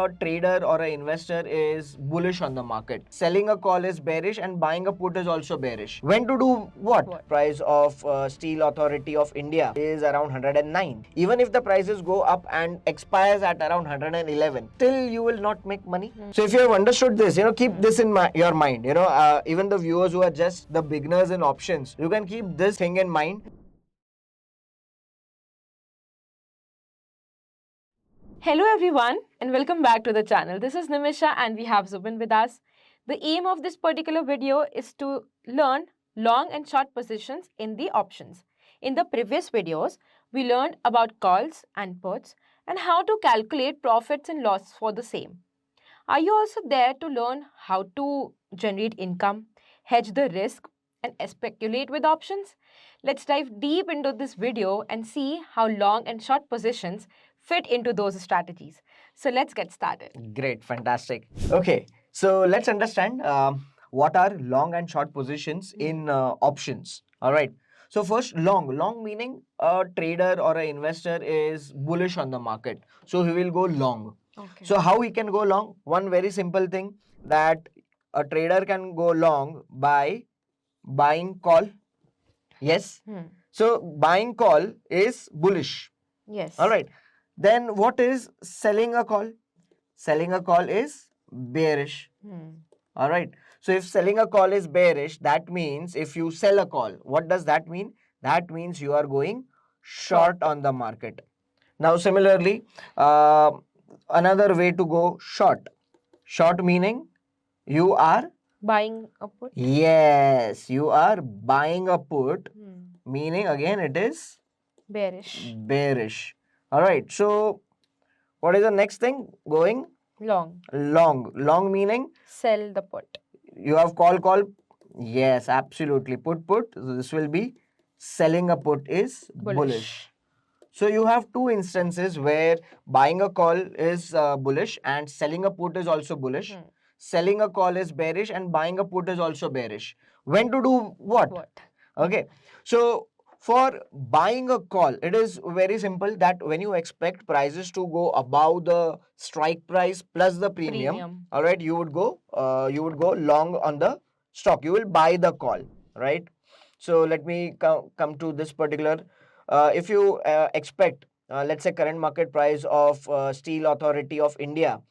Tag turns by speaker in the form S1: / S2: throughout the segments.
S1: a trader or an investor is bullish on the market. Selling a call is bearish and buying a put is also bearish. When to do what? Price of Steel Authority of India is around 109. Even if the prices go up and expires at around 111, still you will not make money. So if you have understood this, keep this in your mind. Even the viewers who are just the beginners in options, you can keep this thing in mind.
S2: Hello everyone and welcome back to the channel. This is Nimisha and we have Zubin with us. The aim of this particular video is to learn long and short positions in the options. In the previous videos, we learned about calls and puts and how to calculate profits and loss for the same. Are you also there to learn how to generate income, hedge the risk and speculate with options? Let's dive deep into this video and see how long and short positions fit into those strategies. So let's get started.
S1: Great, fantastic. Okay, so let's understand what are long and short positions in options. All right. So first, long meaning a trader or an investor is bullish on the market, so he will go long.
S2: Okay.
S1: So how he can go long? One very simple thing, that a trader can go long by buying call. Yes. So buying call is bullish.
S2: Yes.
S1: All right. Then what is selling a call? Selling a call is bearish. All right. So if selling a call is bearish, that means if you sell a call, what does that mean? That means you are going short on the market. Now, similarly, another way to go short. Short meaning you are
S2: Buying a put?
S1: Yes, you are buying a put, meaning again it is
S2: Bearish.
S1: bearish. All right. So what is the next thing? Going
S2: Long.
S1: long meaning
S2: Sell the put.
S1: you have call. Yes, absolutely. Put. So this will be selling a put is bullish. So you have two instances where buying a call is bullish and selling a put is also bullish. Selling a call is bearish and buying a put is also bearish. When to do what? Okay. So for buying a call, it is very simple that when you expect prices to go above the strike price plus the premium. All right, you would go long on the stock. You will buy the call, right? So let me come to this particular. If you expect, let's say, current market price of Steel Authority of India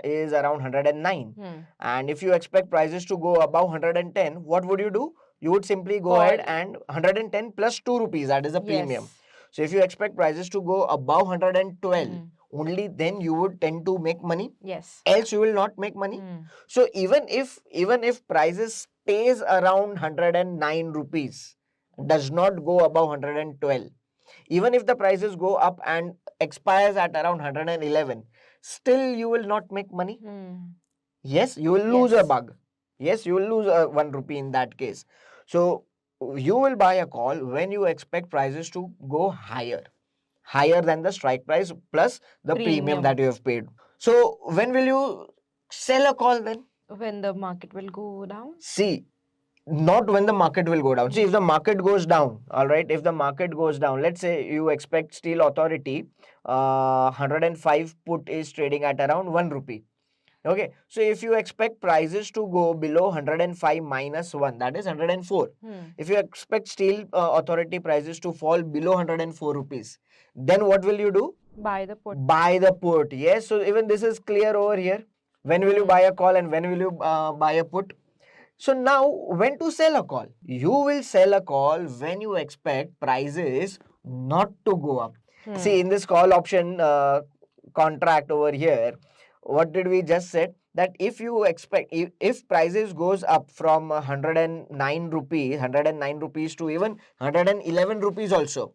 S1: is around 109, and if you expect prices to go above 110, what would you do? You would simply go ahead and 110 plus 2 rupees, that is a premium. So if you expect prices to go above 112, only then you would tend to make money.
S2: Yes.
S1: Else you will not make money. So even if prices stays around 109 rupees, does not go above 112, even if the prices go up and expires at around 111, still you will not make money. Yes, you will lose a bug. Yes, you will lose 1 rupee in that case. So you will buy a call when you expect prices to go higher than the strike price plus the premium that you have paid. So when will you sell a call then?
S2: When the market will go down?
S1: See, not when the market will go down. See, if the market goes down, all right, if the market goes down, let's say you expect Steel Authority, 105 put is trading at around 1 rupee. Okay, so if you expect prices to go below 105 minus 1, that is 104. If you expect Steel Authority prices to fall below 104 rupees, then what will you do?
S2: Buy the put.
S1: Buy the put. Yes, so even this is clear over here. When will you buy a call and when will you buy a put? So now, when to sell a call? You will sell a call when you expect prices not to go up. See, in this call option contract over here, what did we just said? That if you expect, if prices goes up from 109 rupees to even 111 rupees also,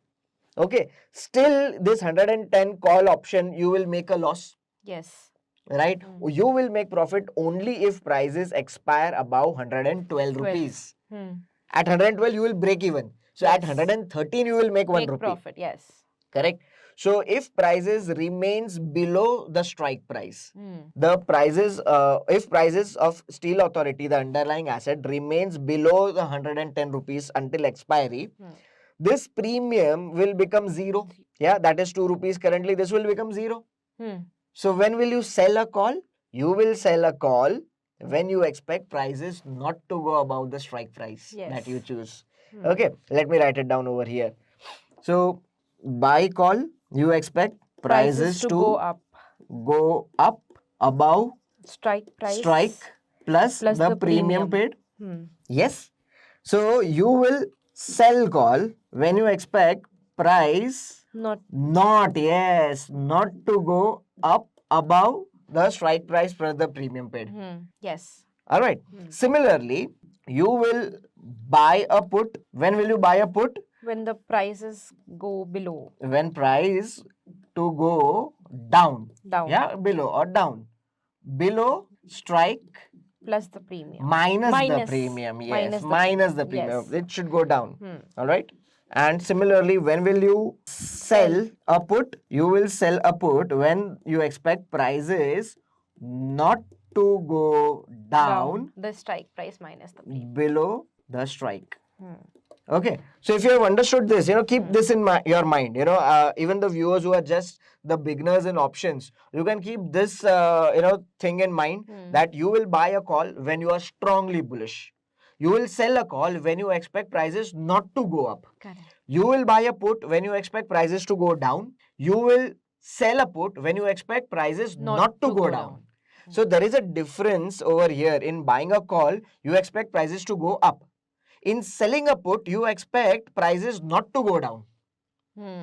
S1: okay, still this 110 call option, you will make a loss.
S2: Yes.
S1: Right? You will make profit only if prices expire above 112 rupees. At 112, you will break even. So at 113, you will make 1 rupee.
S2: Profit, yes.
S1: Correct? So if prices remains below the strike price, the prices, if prices of Steel Authority, the underlying asset, remains below the 110 rupees until expiry, this premium will become zero. Yeah, that is 2 rupees. Currently, this will become zero. So when will you sell a call? You will sell a call when you expect prices not to go above the strike price that you
S2: Yes.
S1: choose.
S2: Hmm.
S1: Okay, let me write it down over here. So buy call, you expect prices
S2: to go
S1: to
S2: up.
S1: go up above
S2: Strike price
S1: strike plus
S2: plus
S1: the
S2: the
S1: premium
S2: premium.
S1: paid.
S2: Hmm.
S1: Yes. So you will sell call when you expect price
S2: Not.
S1: not to go up above the strike price plus the premium paid.
S2: Yes.
S1: All right. Similarly, you will buy a put. When will you buy a put?
S2: When the prices go below.
S1: When price to go down.
S2: Down.
S1: Yeah, below or down. Below strike
S2: Plus the premium.
S1: minus the premium. Yes, minus the premium.
S2: Yes.
S1: It should go down. All right. And similarly, when will you sell a put? You will sell a put when you expect prices not to go down
S2: The strike price minus the premium.
S1: below the strike. Okay, so if you have understood this, keep this in your mind. Even the viewers who are just the beginners in options, you can keep this, thing in mind that you will buy a call when you are strongly bullish. You will sell a call when you expect prices not to go up.
S2: Correct.
S1: You will buy a put when you expect prices to go down. You will sell a put when you expect prices not to go down. So there is a difference over here. In buying a call, you expect prices to go up. In selling a put, you expect prices not to go down.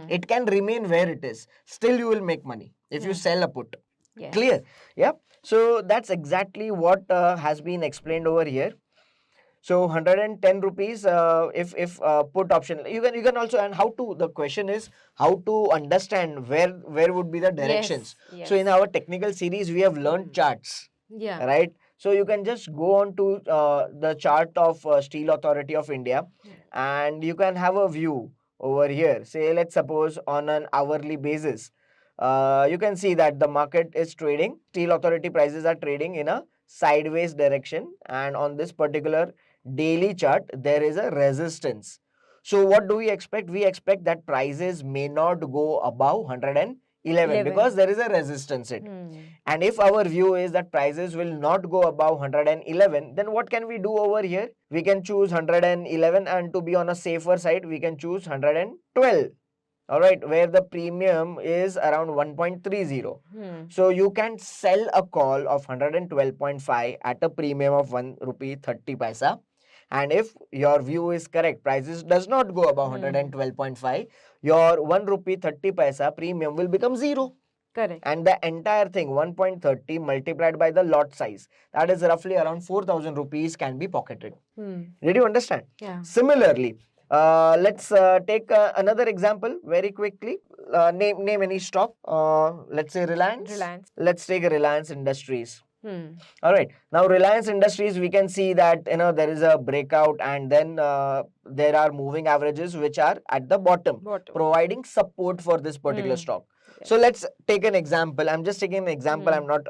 S1: It can remain where it is. Still, you will make money if you sell a put.
S2: Yes.
S1: Clear? Yeah. So that's exactly what has been explained over here. So 110 rupees if put option. You can also, and how to, the question is how to understand where would be the directions.
S2: Yes.
S1: So in our technical series we have learned charts.
S2: Yeah.
S1: Right? So you can just go on to the chart of Steel Authority of India and you can have a view over here. Say, let's suppose on an hourly basis. You can see that the market is trading, Steel Authority prices are trading in a sideways direction, and on this particular daily chart, there is a resistance. So what do we expect? We expect that prices may not go above 111 because there is a resistance hit. And if our view is that prices will not go above 111, then what can we do over here? We can choose 111, and to be on a safer side, we can choose 112. All right, where the premium is around 1.30. So you can sell a call of 112.5 at a premium of 1 rupee 30 paisa. And if your view is correct, prices does not go above 112.5, your 1 rupee 30 paisa premium will become 0.
S2: Correct.
S1: And the entire thing 1.30 multiplied by the lot size, that is roughly around 4,000 rupees, can be pocketed. Did you understand?
S2: Yeah.
S1: Similarly, let's take another example very quickly. Name any stock. Let's say Reliance. Let's take Reliance Industries. All right. Now, Reliance Industries, we can see that there is a breakout, and then there are moving averages which are at the bottom, providing support for this particular stock. So let's take an example. I'm just taking an example. I'm not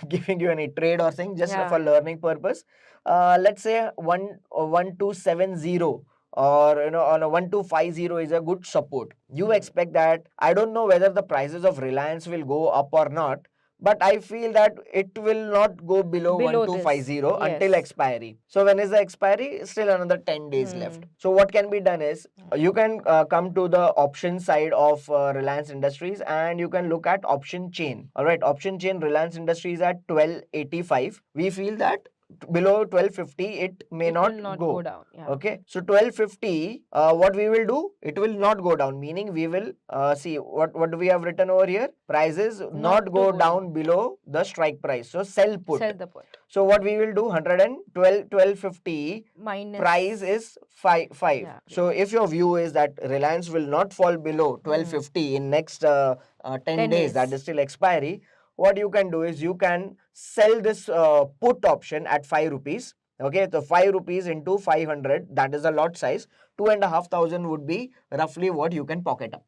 S1: giving you any trade or thing, just for learning purpose. Let's say 1270 or on a 1250 is a good support. You expect that, I don't know whether the prices of Reliance will go up or not, but I feel that it will not go below 1250 until expiry. So when is the expiry? Still another 10 days left. So what can be done is you can come to the option side of Reliance Industries and you can look at option chain. All right, option chain Reliance Industries at 1285. We feel that below 1250 it may not go
S2: down.
S1: Okay, so 1250, what we will do, it will not go down, meaning we will see what do we have written over here, prices not go down below the strike price, so sell put.
S2: Sell the put.
S1: So what we will do, 1250
S2: Minus.
S1: price is 5. So if your view is that Reliance will not fall below 1250 in next 10 days, that is still expiry, what you can do is you can sell this put option at 5 rupees. Okay, so 5 rupees into 500, that is the lot size. 2,500 would be roughly what you can pocket up.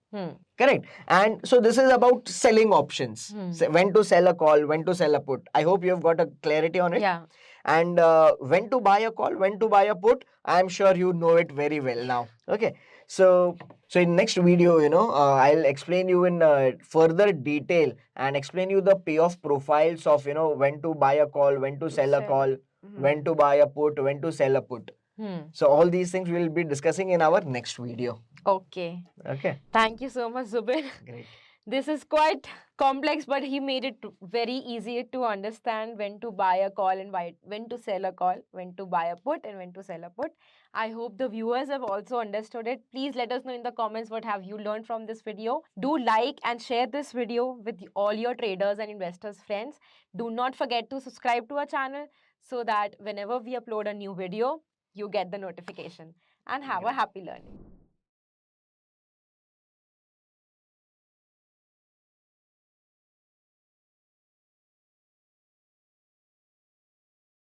S1: Correct. And so this is about selling options. So when to sell a call, when to sell a put. I hope you have got a clarity on it.
S2: Yeah.
S1: And when to buy a call, when to buy a put, I am sure you know it very well now. Okay. So So in next video, I'll explain you in further detail and explain you the payoff profiles of, when to buy a call, when to sell a
S2: Sell.
S1: call, when to buy a put, when to sell a put. So all these things we'll be discussing in our next video.
S2: Okay.
S1: Okay.
S2: Thank you so much, Zubin.
S1: Great.
S2: This is quite complex, but he made it very easy to understand when to buy a call and when to sell a call, when to buy a put and when to sell a put. I hope the viewers have also understood it. Please let us know in the comments what have you learned from this video. Do like and share this video with all your traders and investors friends. Do not forget to subscribe to our channel so that whenever we upload a new video, you get the notification. And have a
S1: Great.
S2: happy learning.